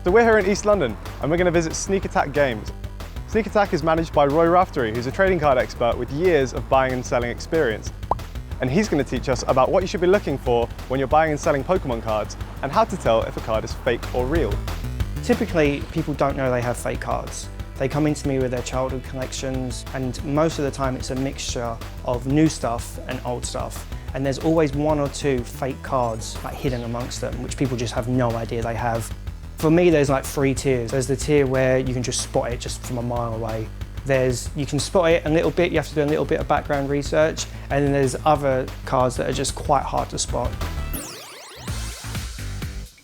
So we're here in East London and we're going to visit Sneak Attack Games. Sneak Attack is managed by Roy Raftery, who's a trading card expert with years of buying and selling experience. And he's going to teach us about what you should be looking for when you're buying and selling Pokémon cards and how to tell if a card is fake or real. Typically, people don't know they have fake cards. They come into me with their childhood collections, and most of the time it's a mixture of new stuff and old stuff. And there's always one or two fake cards like hidden amongst them, which people just have no idea they have. For me, there's like 3 tiers. There's the tier where you can just spot it just from a mile away. You can spot it a little bit, you have to do a little bit of background research, and then there's other cards that are just quite hard to spot.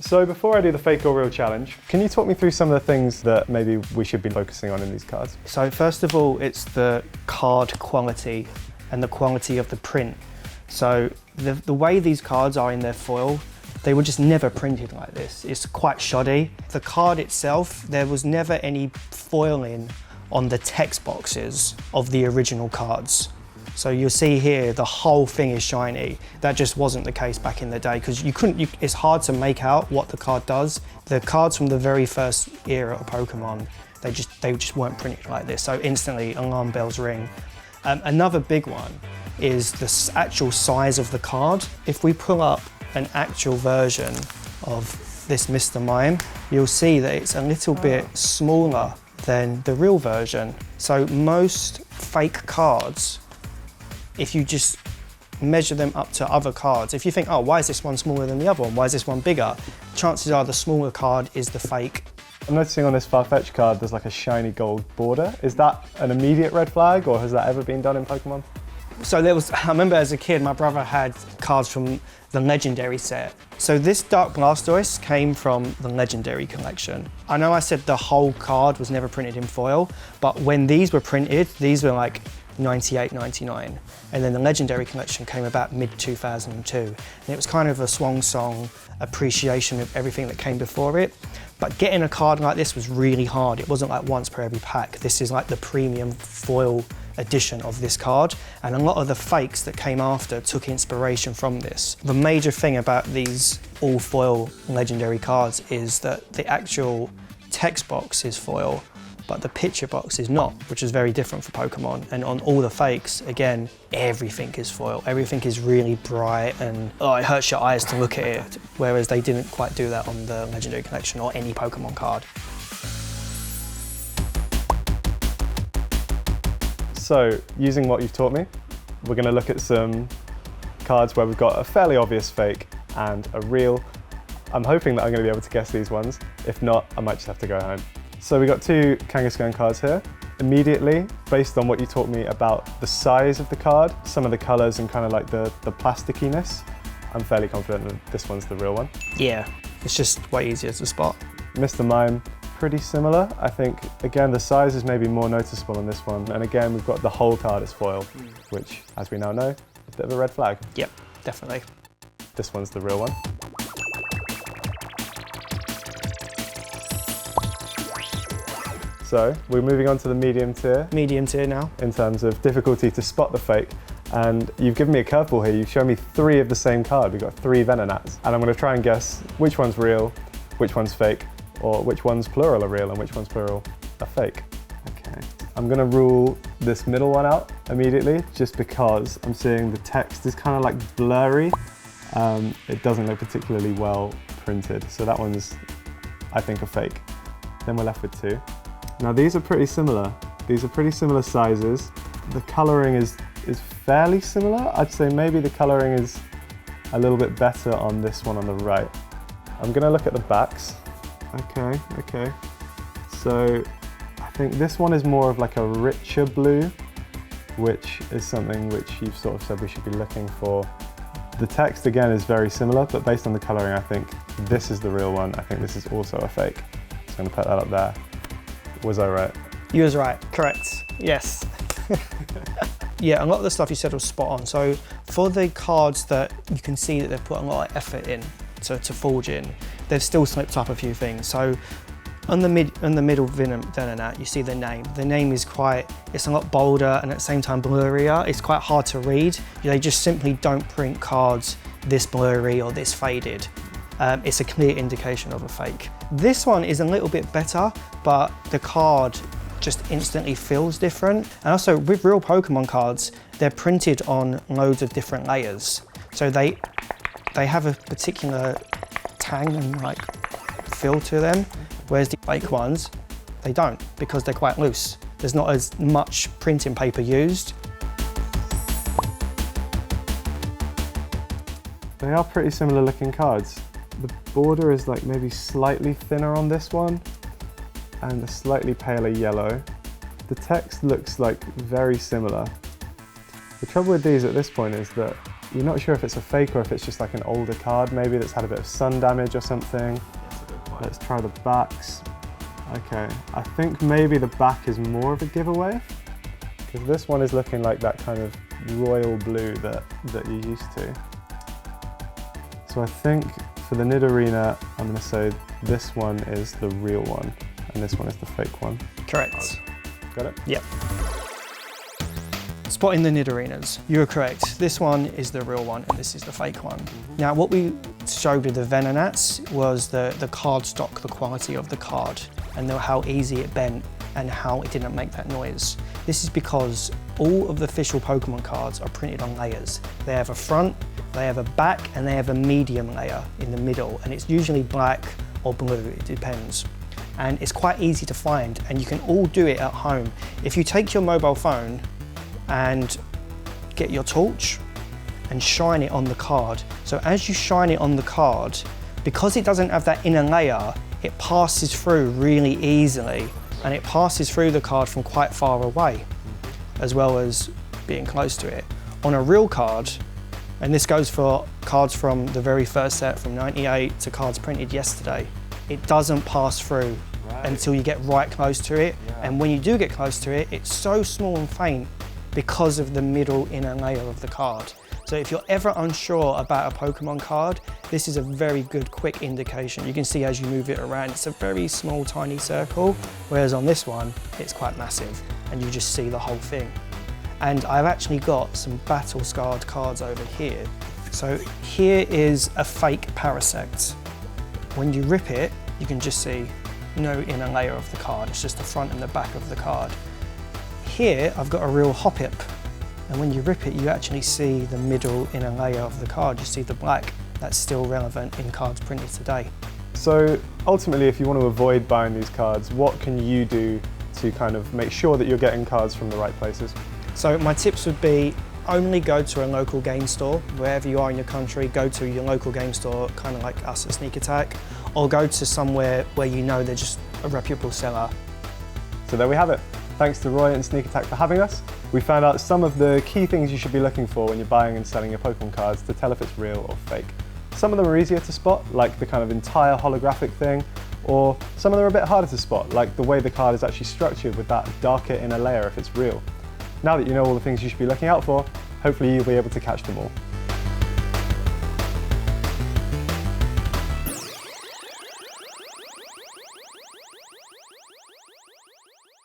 So before I do the fake or real challenge, can you talk me through some of the things that maybe we should be focusing on in these cards? So first of all, it's the card quality and the quality of the print. So the way these cards are in their foil, they were just never printed like this. It's quite shoddy. The card itself, there was never any foiling on the text boxes of the original cards. So you'll see here, the whole thing is shiny. That just wasn't the case back in the day because it's hard to make out what the card does. The cards from the very first era of Pokemon, they just weren't printed like this. So instantly alarm bells ring. Another big one is the actual size of the card. If we pull up an actual version of this Mr. Mime, you'll see that it's a little bit smaller than the real version. So most fake cards, if you just measure them up to other cards, if you think, oh, why is this one smaller than the other one? Why is this one bigger? Chances are the smaller card is the fake. I'm noticing on this Farfetch card there's like a shiny gold border. Is that an immediate red flag, or has that ever been done in Pokemon? So I remember as a kid, my brother had cards from the Legendary set. So this Dark Blastoise came from the Legendary collection. I know I said the whole card was never printed in foil, but when these were printed, these were like 98, 99. And then the Legendary collection came about mid-2002. And it was kind of a swan song appreciation of everything that came before it. But getting a card like this was really hard. It wasn't like once per every pack. This is like the premium foil edition of this card. And a lot of the fakes that came after took inspiration from this. The major thing about these all foil Legendary cards is that the actual text box is foil, but the picture box is not, which is very different for Pokemon. And on all the fakes, again, everything is foil. Everything is really bright and it hurts your eyes to look at it, whereas they didn't quite do that on the Legendary collection or any Pokemon card. So, using what you've taught me, we're going to look at some cards where we've got a fairly obvious fake and a real. I'm hoping that I'm going to be able to guess these ones. If not, I might just have to go home. So we got 2 Kangaskhan cards here. Immediately, based on what you taught me about the size of the card, some of the colours and kind of like the plasticiness, I'm fairly confident that this one's the real one. Yeah, it's just way easier to spot. Mr. Mime, pretty similar. I think, again, the size is maybe more noticeable on this one. And again, we've got the whole card as foil, which, as we now know, is a bit of a red flag. Yep, definitely. This one's the real one. So we're moving on to the medium tier. Medium tier now. In terms of difficulty to spot the fake. And you've given me a curveball here. You've shown me 3 of the same card. We've got 3 Venonats. And I'm going to try and guess which one's real, which one's fake, or which one's plural are real and which one's plural are fake. Okay. I'm going to rule this middle one out immediately, just because I'm seeing the text is kind of like blurry. It doesn't look particularly well printed. So that one's, I think, a fake. Then we're left with 2. Now these are pretty similar. These are pretty similar sizes. The colouring is fairly similar. I'd say maybe the colouring is a little bit better on this one on the right. I'm gonna look at the backs. Okay. So I think this one is more of like a richer blue, which is something which you've sort of said we should be looking for. The text again is very similar, but based on the colouring, I think this is the real one. I think this is also a fake. So I'm gonna put that up there. Was I right? You was right, correct, yes. Yeah, a lot of the stuff you said was spot on. So for the cards that you can see that they've put a lot of effort in to forge in, they've still slipped up a few things. So on the middle Venonat, you see the name. The name is it's a lot bolder and at the same time blurrier. It's quite hard to read. They just simply don't print cards this blurry or this faded. it's a clear indication of a fake. This one is a little bit better, but the card just instantly feels different. And also with real Pokemon cards, they're printed on loads of different layers. So they have a particular tang and like feel to them, whereas the fake ones, they don't, because they're quite loose. There's not as much printing paper used. They are pretty similar looking cards. The border is like maybe slightly thinner on this one and a slightly paler yellow. The text looks like very similar. The trouble with these at this point is that you're not sure if it's a fake or if it's just like an older card maybe that's had a bit of sun damage or something. Let's try the backs. Okay, I think maybe the back is more of a giveaway because this one is looking like that kind of royal blue that you're used to. So I think for the Nidorina, I'm going to say this one is the real one and this one is the fake one. Correct. Got it? Yep. Spotting the Nidorinas. You are correct. This one is the real one and this is the fake one. Now what we showed with the Venonats was the card stock, the quality of the card and how easy it bent and how it didn't make that noise. This is because all of the official Pokemon cards are printed on layers. They have a front, they have a back and they have a medium layer in the middle and it's usually black or blue, it depends. And it's quite easy to find and you can all do it at home. If you take your mobile phone and get your torch and shine it on the card. So as you shine it on the card, because it doesn't have that inner layer, it passes through really easily and it passes through the card from quite far away, as well as being close to it. On a real card, and this goes for cards from the very first set from '98 to cards printed yesterday, it doesn't pass through until you get right close to it. And when you do get close to it, it's so small and faint because of the middle inner layer of the card. So if you're ever unsure about a Pokemon card, this is a very good quick indication. You can see as you move it around, it's a very small tiny circle, whereas on this one, it's quite massive and you just see the whole thing. And I've actually got some battle scarred cards over here. So here is a fake Parasect. When you rip it, you can just see no inner layer of the card. It's just the front and the back of the card. Here, I've got a real Hoppip. And when you rip it, you actually see the middle inner layer of the card. You see the black. That's still relevant in cards printed today. So ultimately, if you want to avoid buying these cards, what can you do to kind of make sure that you're getting cards from the right places? So my tips would be only go to a local game store. Wherever you are in your country, go to your local game store, kind of like us at Sneak Attack, or go to somewhere where you know they're just a reputable seller. So there we have it. Thanks to Roy and Sneak Attack for having us. We found out some of the key things you should be looking for when you're buying and selling your Pokemon cards to tell if it's real or fake. Some of them are easier to spot, like the kind of entire holographic thing, or some of them are a bit harder to spot, like the way the card is actually structured with that darker inner layer if it's real. Now that you know all the things you should be looking out for, hopefully you'll be able to catch them all.